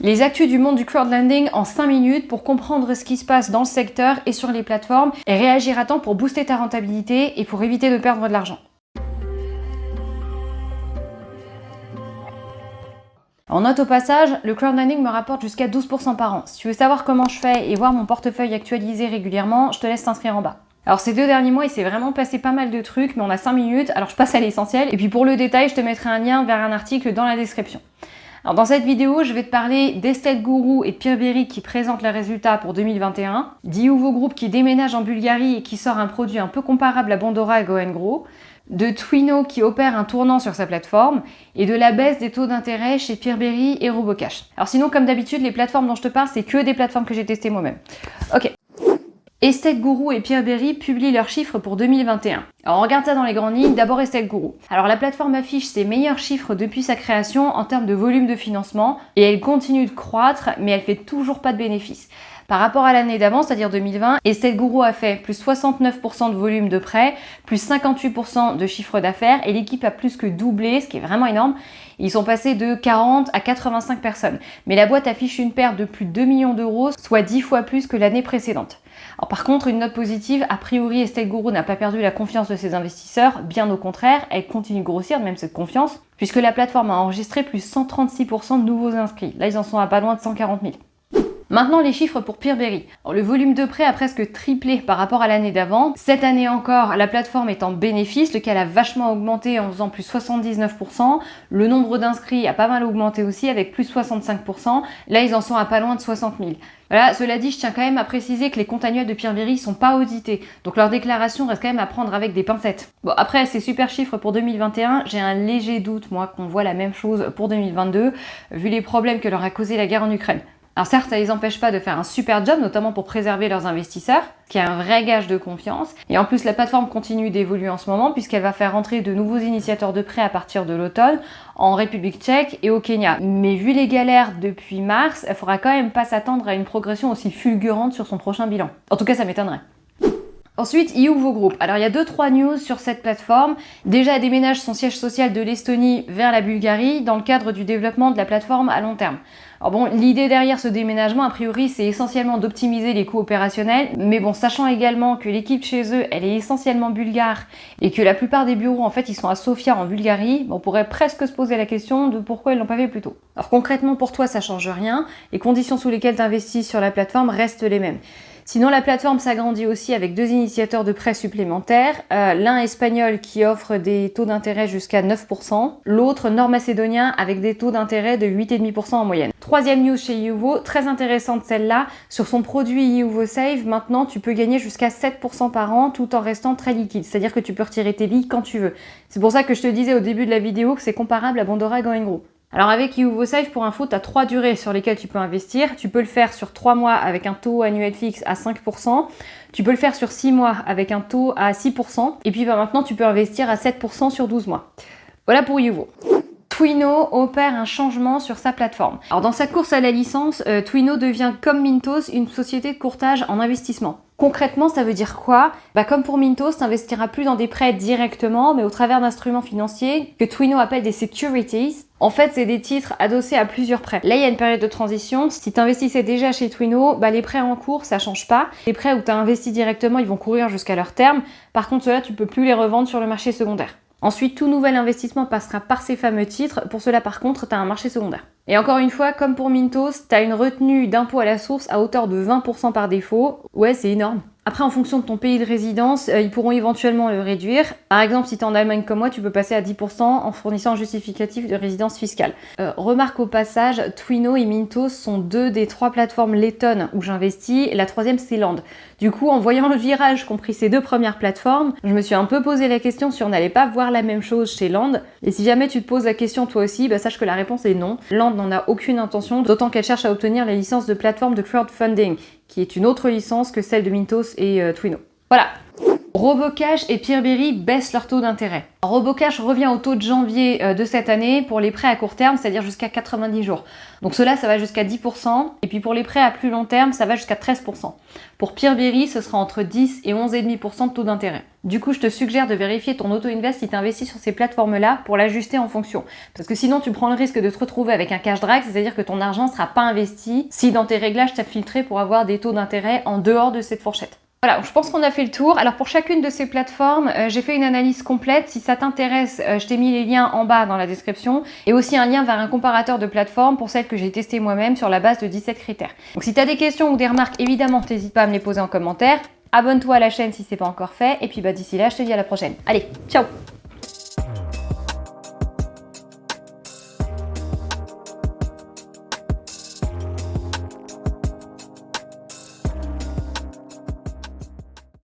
Les actus du monde du crowdlending en 5 minutes pour comprendre ce qui se passe dans le secteur et sur les plateformes et réagir à temps pour booster ta rentabilité et pour éviter de perdre de l'argent. En note au passage, le crowdlending me rapporte jusqu'à 12% par an. Si tu veux savoir comment je fais et voir mon portefeuille actualisé régulièrement, je te laisse t'inscrire en bas. Alors ces 2 derniers mois, il s'est vraiment passé pas mal de trucs, mais on a 5 minutes, alors je passe à l'essentiel. Et puis pour le détail, je te mettrai un lien vers un article dans la description. Alors dans cette vidéo, je vais te parler d'Estate Guru et de Peerberry qui présentent leurs résultats pour 2021, d'Iuvo Group qui déménage en Bulgarie et qui sort un produit un peu comparable à Bondora et Go & Grow, de Twino qui opère un tournant sur sa plateforme et de la baisse des taux d'intérêt chez Peerberry et Robocash. Alors sinon, comme d'habitude, les plateformes dont je te parle, c'est que des plateformes que j'ai testées moi-même. Ok. Estate Guru et Peerberry publient leurs chiffres pour 2021. Alors on regarde ça dans les grandes lignes, d'abord Estate Guru. Alors la plateforme affiche ses meilleurs chiffres depuis sa création en termes de volume de financement et elle continue de croître mais elle fait toujours pas de bénéfices. Par rapport à l'année d'avant, c'est-à-dire 2020, Estate Guru a fait plus 69% de volume de prêt, plus 58% de chiffre d'affaires et l'équipe a plus que doublé, ce qui est vraiment énorme. Ils sont passés de 40 à 85 personnes. Mais la boîte affiche une perte de plus de 2 millions d'euros, soit 10 fois plus que l'année précédente. Alors par contre, une note positive, a priori Estate Guru n'a pas perdu la confiance de ses investisseurs, bien au contraire, elle continue de grossir, même cette confiance, puisque la plateforme a enregistré plus 136% de nouveaux inscrits. Là, ils en sont à pas loin de 140 000. Maintenant, les chiffres pour Peerberry. Alors, le volume de prêt a presque triplé par rapport à l'année d'avant. Cette année encore, la plateforme est en bénéfice, lequel a vachement augmenté en faisant plus 79%. Le nombre d'inscrits a pas mal augmenté aussi avec plus 65%. Là, ils en sont à pas loin de 60 000. Voilà, cela dit, je tiens quand même à préciser que les comptes annuels de Peerberry sont pas audités. Donc leurs déclarations restent quand même à prendre avec des pincettes. Bon, après ces super chiffres pour 2021, j'ai un léger doute, moi, qu'on voit la même chose pour 2022, vu les problèmes que leur a causé la guerre en Ukraine. Alors certes, ça les empêche pas de faire un super job, notamment pour préserver leurs investisseurs, ce qui est un vrai gage de confiance. Et en plus, la plateforme continue d'évoluer en ce moment, puisqu'elle va faire rentrer de nouveaux initiateurs de prêts à partir de l'automne, en République tchèque et au Kenya. Mais vu les galères depuis mars, il faudra quand même pas s'attendre à une progression aussi fulgurante sur son prochain bilan. En tout cas, ça m'étonnerait. Ensuite, Iuvo Group. Alors, il y a 2-3 news sur cette plateforme. Déjà, elle déménage son siège social de l'Estonie vers la Bulgarie dans le cadre du développement de la plateforme à long terme. Alors bon, l'idée derrière ce déménagement, a priori, c'est essentiellement d'optimiser les coûts opérationnels. Mais bon, sachant également que l'équipe chez eux, elle est essentiellement bulgare et que la plupart des bureaux, en fait, ils sont à Sofia en Bulgarie, on pourrait presque se poser la question de pourquoi ils l'ont pas fait plus tôt. Alors concrètement, pour toi, ça change rien. Les conditions sous lesquelles tu investis sur la plateforme restent les mêmes. Sinon, la plateforme s'agrandit aussi avec 2 initiateurs de prêts supplémentaires. L'un espagnol qui offre des taux d'intérêt jusqu'à 9%, l'autre nord-macédonien avec des taux d'intérêt de 8,5% en moyenne. Troisième news chez Iuvo, très intéressante celle-là. Sur son produit Iuvo Save, maintenant tu peux gagner jusqu'à 7% par an tout en restant très liquide. C'est-à-dire que tu peux retirer tes billes quand tu veux. C'est pour ça que je te disais au début de la vidéo que c'est comparable à Bondora et Go & Grow. Alors avec Iuvo Save, pour info, tu as 3 durées sur lesquelles tu peux investir. Tu peux le faire sur 3 mois avec un taux annuel fixe à 5%. Tu peux le faire sur 6 mois avec un taux à 6%. Et puis maintenant, tu peux investir à 7% sur 12 mois. Voilà pour Iuvo. Twino opère un changement sur sa plateforme. Alors dans sa course à la licence, Twino devient comme Mintos une société de courtage en investissement. Concrètement, ça veut dire quoi? Comme pour Mintos, tu n'investiras plus dans des prêts directement, mais au travers d'instruments financiers que Twino appelle des securities. En fait, c'est des titres adossés à plusieurs prêts. Là, il y a une période de transition. Si tu investissais déjà chez Twino, les prêts en cours, ça change pas. Les prêts où tu as investi directement, ils vont courir jusqu'à leur terme. Par contre, ceux-là, tu peux plus les revendre sur le marché secondaire. Ensuite, tout nouvel investissement passera par ces fameux titres. Pour cela, par contre, tu as un marché secondaire. Et encore une fois, comme pour Mintos, tu as une retenue d'impôt à la source à hauteur de 20% par défaut. Ouais, c'est énorme. Après, en fonction de ton pays de résidence, ils pourront éventuellement le réduire. Par exemple, si tu es en Allemagne comme moi, tu peux passer à 10% en fournissant un justificatif de résidence fiscale. Remarque au passage, Twino et Mintos sont 2 des 3 plateformes lettonnes où j'investis, et la 3e c'est Land. Du coup, en voyant le virage qu'ont pris ces 2 premières plateformes, je me suis un peu posé la question si on n'allait pas voir la même chose chez Land. Et si jamais tu te poses la question toi aussi, sache que la réponse est non. Land n'en a aucune intention, d'autant qu'elle cherche à obtenir la licence de plateforme de crowdfunding, qui est une autre licence que celle de Mintos et Twino. Voilà. Robocash et Peerberry baissent leur taux d'intérêt. Robocash revient au taux de janvier de cette année pour les prêts à court terme, c'est-à-dire jusqu'à 90 jours. Donc cela, ça va jusqu'à 10%, et puis pour les prêts à plus long terme, ça va jusqu'à 13%. Pour Peerberry, ce sera entre 10 et 11,5% de taux d'intérêt. Du coup, je te suggère de vérifier ton auto-invest si tu investis sur ces plateformes-là pour l'ajuster en fonction. Parce que sinon, tu prends le risque de te retrouver avec un cash drag, c'est-à-dire que ton argent ne sera pas investi si dans tes réglages, tu as filtré pour avoir des taux d'intérêt en dehors de cette fourchette. Voilà, je pense qu'on a fait le tour. Alors pour chacune de ces plateformes, j'ai fait une analyse complète. Si ça t'intéresse, je t'ai mis les liens en bas dans la description et aussi un lien vers un comparateur de plateformes pour celles que j'ai testées moi-même sur la base de 17 critères. Donc si tu as des questions ou des remarques, évidemment, n'hésite pas à me les poser en commentaire. Abonne-toi à la chaîne si ce n'est pas encore fait et puis d'ici là, je te dis à la prochaine. Allez, ciao!